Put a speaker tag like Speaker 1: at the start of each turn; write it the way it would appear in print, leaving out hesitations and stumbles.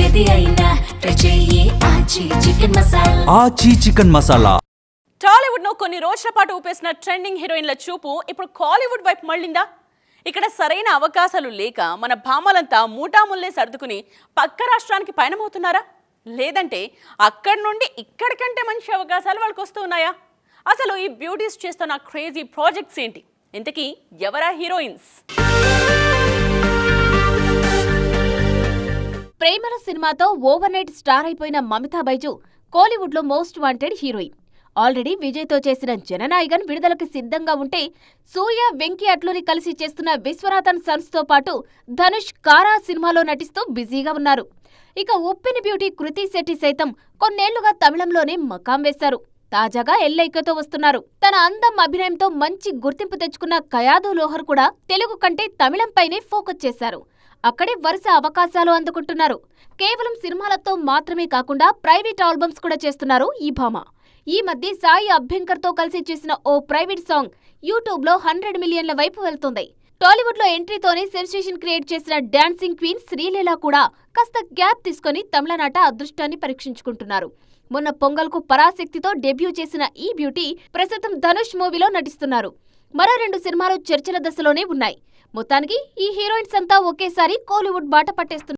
Speaker 1: ఏది అయినా ట్రై చెయ్యి ఆచి చికెన్ మసాలా.
Speaker 2: ఆచి చికెన్ మసాలా.
Speaker 3: టాలీవుడ్ ను కొన్ని రోజుల పాటు ఊపేసిన ట్రెండింగ్ హీరోయిన్ల చూపు ఇప్పుడు కాలీవుడ్ వైపు మళ్ళిందా? ఇక్కడ సరైన అవకాశాలు లేక మన భామలంతా మూటాముల్లే సర్దుకుని పక్క రాష్ట్రానికి పయనమవుతున్నారా? లేదంటే అక్కడి నుండి ఇక్కడికంటే మంచి అవకాశాలు వాళ్ళకి వస్తూ ఉన్నాయా? అసలు ఈ బ్యూటీస్ చేస్తున్న క్రేజీ ప్రాజెక్ట్స్ ఏంటి? ఇంతకీ ఎవరా హీరోయిన్స్?
Speaker 4: ప్రేమల సినిమాతో ఓవర్ నైట్ స్టార్ అయిపోయిన మమితా బైజు కోలీవుడ్ లో మోస్ట్ వాంటెడ్ హీరోయిన్. ఆల్రెడీ విజయ్తో చేసిన జననాయగన్ విడుదలకి సిద్ధంగా ఉంటే సూర్య, వెంకీ అట్లూరి కలిసి చేస్తున్న విశ్వనాథన్ సన్స్ తో పాటు ధనుష్ కారా సినిమాలో నటిస్తూ బిజీగా ఉన్నారు. ఇక ఉప్పిని బ్యూటీ కృతి శెట్టి సైతం కొన్నేళ్లుగా తమిళంలోనే మకాం వేశారు. తాజాగా ఎల్లైకతో వస్తున్నారు. తన అందం, అభినయంతో మంచి గుర్తింపు తెచ్చుకున్న కయాదు లోహర్ కూడా తెలుగు కంటే తమిళంపైనే ఫోకస్ చేశారు. అక్కడే వరుస అవకాశాలు అందుకుంటున్నారు. కేవలం సినిమాలతో మాత్రమే కాకుండా ప్రైవేట్ ఆల్బమ్స్ కూడా చేస్తున్నారు ఈ భామ. ఈ మధ్య సాయి అభ్యంకర్ తో కలిసి చేసిన ఓ ప్రైవేట్ సాంగ్ యూట్యూబ్ లో 100 మిలియన్ల వైపు వెళ్తుంది. టాలీవుడ్ లో ఎంట్రీతోనే సెన్సేషన్ క్రియేట్ చేసిన డాన్సింగ్ క్వీన్ శ్రీలీల కూడా కాస్త గ్యాప్ తీసుకుని తమిళనాట అదృష్టాన్ని పరీక్షించుకుంటున్నారు. మొన్న పొంగల్కు పరాశక్తితో డెబ్యూ చేసిన ఈ బ్యూటీ ప్రస్తుతం ధనుష్ మూవీలో నటిస్తున్నారు. మరో 2 సినిమాలు చర్చల దశలోనే ఉన్నాయి. మొత్తానికి ఈ హీరోయిన్స్ అంతా ఒకేసారి కోలీవుడ్ బాట పట్టేస్తున్నారు.